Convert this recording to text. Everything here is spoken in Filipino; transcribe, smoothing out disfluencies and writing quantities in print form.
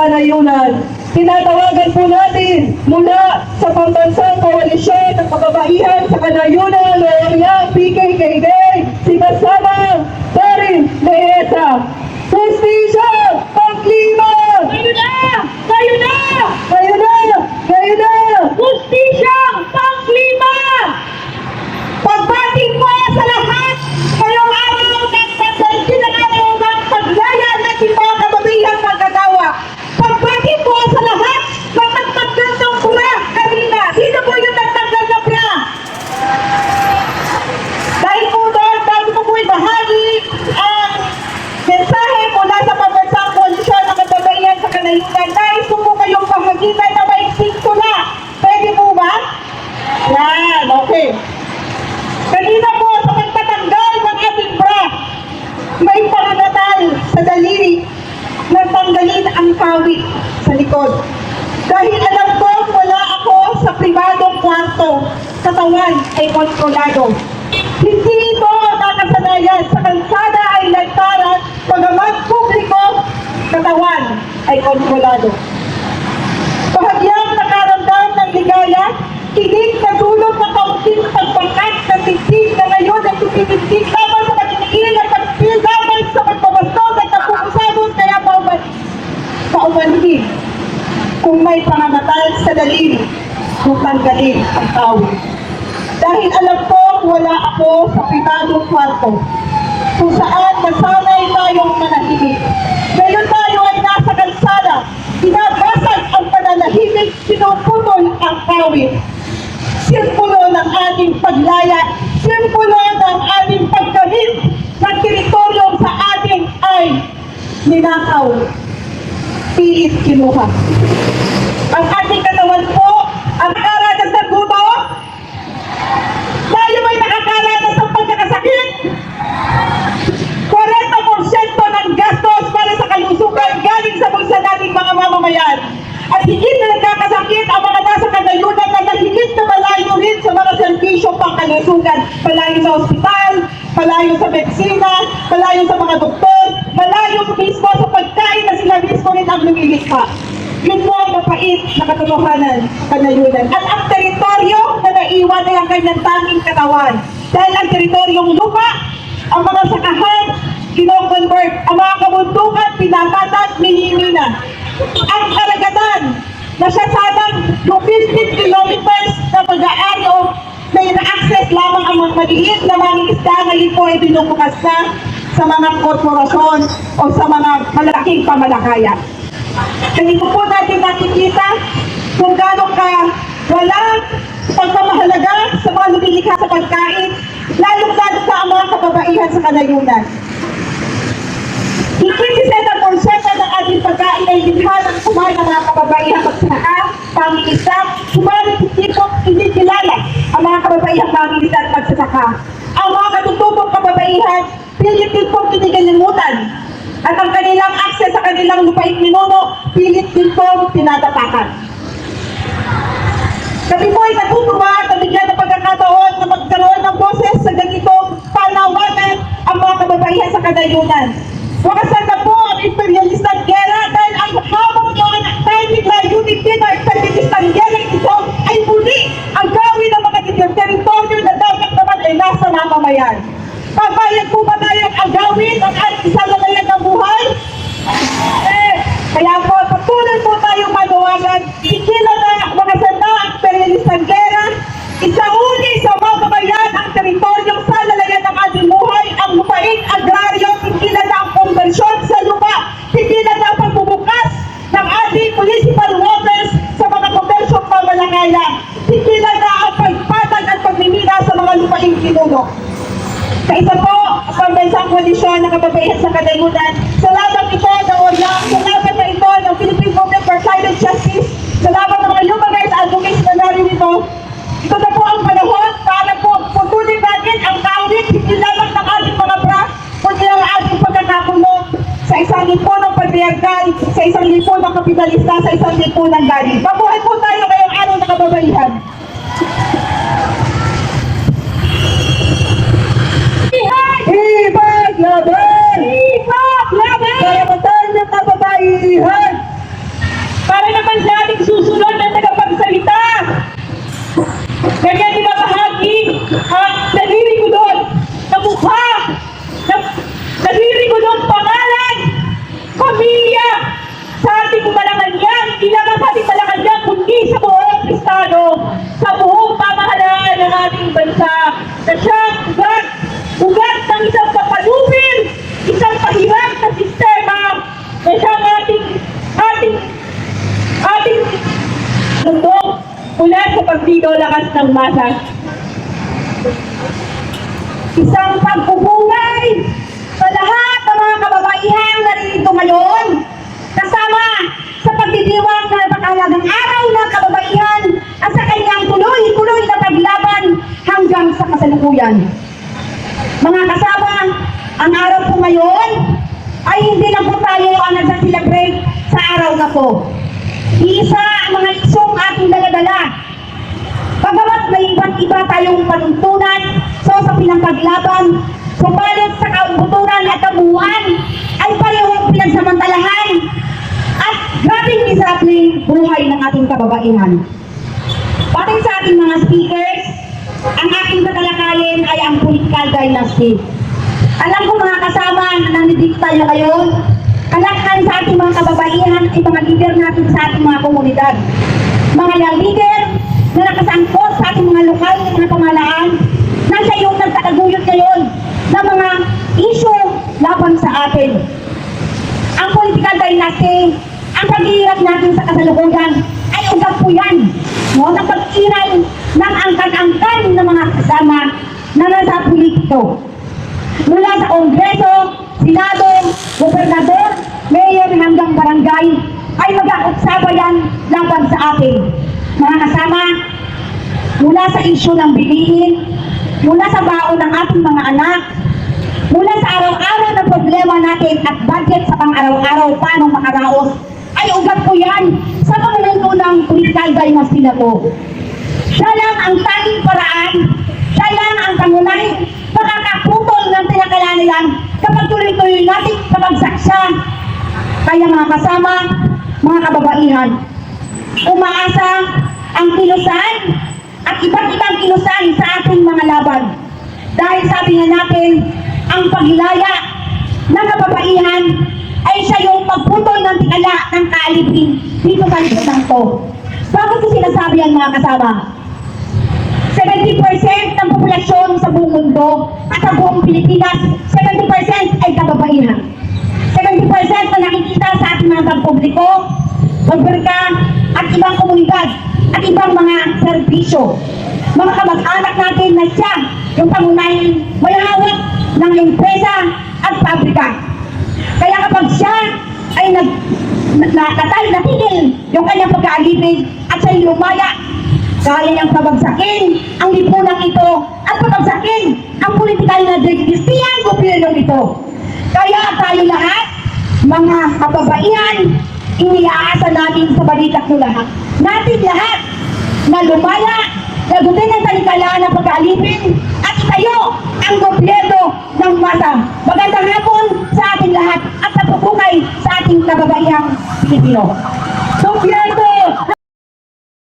kanayunan. Tinatawagan po natin mula sa Pambansang Koalisyon ng Kababaihan sa Kanayunan, Loria, PKKD, si Kasama Darin Leesa. Justisya! Pang-klima! Kayo na! Kayo na! Kayo na! Kayo na! Justisya! Pang-klima! Pagbati po sa lahat ngayong araw nagpapansin na natin ang paglaya ng ating mga kababaihan magkagawa. Pagbati po sa lahat ng nagtagdan ng pura kanina. Sino po yung nagtagdan ng pura? Dahil po doon, bago ko po ibahagi ang mensahe mula sa Pambansang Koalisyon ng Kababaihan sa Kanayunan. Nais ko po kayong pahagitan na maiksing ko na. Pwede po ba? Yan, okay. Kanina po sa pagtatanggal ng ating bra, may pananatal sa daliri na tanggalin ang kawit sa likod. Dahil alam ko wala ako sa pribadong kwarto, katawan ay kontrolado. Hindi ito nakasanayan sa kalsada ay lantaran, pagamat publiko, katawan ay kontrolado. Bahagyang nakaramdam ng ligaya, kinig na dulot ng kaunting pagbakat ng tintig na ngayon ay tumitindig lamang sa pagkikil at pagpildaman sa pagpabastog at napupusados kaya paumanhin. Kung may pangangatal sa daliri, kung tanggalin ang tawid. Dahil alam ko wala ako sa pribadong kwarto kung saan nasanay tayong manahimik. Ngayon tayo ay nasa kalsada, binabasag ang pananahimik, pinuputol ang kawit. Sirkulo ng ating paglaya, sirkulo ng ating paggamit ng teritoryong sa atin ay ninakaw, pilit kinuha. Ang ating katawan po, ang nakaranas ng guto, tayo ay nakakaranas ng pagkakasakit. 40% ng gastos para sa kalusugan galing sa bulsa nating mga mamamayan. At higit na nagkakasakit ang mga nasa kanayunan na nahigit na malayo rin sa mga servisyo pang kalusugan. Malayo sa ospital, malayo sa medsina, malayo sa mga doktor, malayo mismo sa pagkain na sila mismo rin ang lumilikha. Yun po ang mapait na katotohanan kanayunan. At ang teritoryo na naiwan ay ang kanyang tanging katawan. Dahil ang teritoryong lupa, ang mga sakahan, kino-convert, ang mga kabundukan, pinatatag, minimina. Ang karagatan na siya sanang yung 15 kilometers na pag-aari o may na-access lamang ang mga maliit na mga isda ngayon po ay binubukas na sa mga korporasyon o sa mga malaking pamalakaya. Ganito po natin nakikita kung gaano ka walang pagpamahalaga sa mga lumilikha sa pagkain, lalo-lalo sa ang mga kababaihan sa kanayunan. Higit 7% ng ating pagkain ay likha ng kumain ng mga kababaihan magsaka, pangingisda, sumalit hindi kilala ang mga kababaihan pangingisda at magsasaka. Ang mga katutubong kababaihan, pilit pong kinigalimutan. At ang kanilang access sa kanilang lupaing minuno, pilit din pong tinatatakan. Kami po ay natutuwa at nabigyan ng pagkakataon na magkaroon ng boses sa ganitong panawagan ang mga kababaihan sa kanayunan. Wakasan na po ang imperialistang gera dahil ang habang doon timing layunin din ang imperialistang gera ito ay muli ang gawin ng mga teritoryo na dapat naman ay nasa mamamayan. Pagbayad po ba tayo ang gawin ang ating salalayan ng buhay? Kaya po, patuloy po tayong manawagan, ikila na wakasan na ang imperialistang gera, isauli sa mamamayan ang teritoryong salalayan ng ating buhay, ang lupain, agraryo, ikila na ang konversyon sa lupa, ikila na ang pagbubukas ng ating municipal waters sa mga komersyong mamalakaya, ikila na ang pagpatag at pagmimina sa mga lupaing pinuno. Sa isa po, Pambansang Koalisyon ng Kababaihan sa Kanayunan, salamat ito na ORIA, salamat na ito ng Philippine Movement for Climate Justice, salamat ng mga human rights advocates na narito. Ito na po ang panahon para po putulin natin ang kawit, hindi lamang ng ating mga bra, kundi ang ating pagkakakulong sa isang lipo ng patriarkal, sa isang lipo ng kapitalista, sa isang lipo ng gani. Mabuhay po tayo ngayong araw na kababaihan. Hibag laban! Hibag laban! Karapatan ng kababaihan! sa Partido Lakas ng Masa. Isang pagpupungay sa lahat ng mga kababaihan na narito ngayon, kasama sa pagdidiwang na napakahalagang araw ng kababaihan at sa kanyang tuloy-tuloy na paglaban hanggang sa kasalukuyan. Mga kasama, ang araw po ngayon ay hindi lang po tayo ang nagsa-celebrate sa araw na to. Isa ang mga isyong ating daladala. Pagamat may iba't iba tayong panuntunan sa pinagpaglaban, subalit sa kabuturan at kabuuan ay parehong pinagsamantalahan at grabing miserabling buhay ng ating kababaihan. Batay sa ating mga speakers, ang ating tatalakayin ay ang political dynasty. Alam ko mga kasama na nanidig tayo ngayon, kalakhan sa ating mga kababaihan ay mga leader natin sa ating mga komunidad. Mga young leader na nakasangkot sa ating mga lokal na mga pamahalaan na siya yung nagtataguyod ngayon ng mga issue laban sa atin. Ang political dynasty, ang paghihirap natin sa kasalukuyan ay ugat po yan. No? Ng pag-iral ng angkan-angkan ng mga kasama na nasa politiko. Mula sa Kongreso, Senado, Gobernador, Mayor hanggang barangay ay mag-uuksaba yan laban sa atin. Mga kasama, mula sa isyu ng bilihin, mula sa baon ng ating mga anak, mula sa araw-araw na problema natin at budget sa pang-araw-araw paano makaraos, ay ugat po yan sa pamumuno ng political dynasty na to. Siya lang ang tanging paraan, siya lang ang pangunahing makakaputol ng tinakalanan kapag tuloy-tuloy natin kapagsak siya. Kaya mga kasama, mga kababaihan, umaasa ang kilusan at iba't ibang kilusan sa ating mga laban. Dahil sabi nga natin, ang paghilaya ng kababaihan ay siya yung pagputol ng tikala ng kaalipin dito sa lipunan to. Bakit ko sinasabi yan mga kasama? 70% ng populasyon sa buong mundo at sa buong Pilipinas, 70% ay kababaihan. 70% na nakikita sa ating mga pagpubliko, pagberka, at ibang komunidad, at ibang mga serbisyo. Mga kamag-anak natin na siya yung pangunahing may hawak ng empresa at pabrika. Kaya kapag siya ay natigil yung kanyang pagkaalipin at siya lumaya, kaya niyang pabagsakin ang lipunan ito at pabagsakin ang politikal na dynastiyang gobyerno ito. Kaya tayo lahat, mga kababaihan, iniaasa natin sa balikat ko lahat. Natin lahat na lumaya, lagutin ang talikalaan ng pagkaalipin at itayo ang gobyerno ng masa. Magandang hapon sa ating lahat at napupukay sa ating kababaihang Pilipino. Gobyerno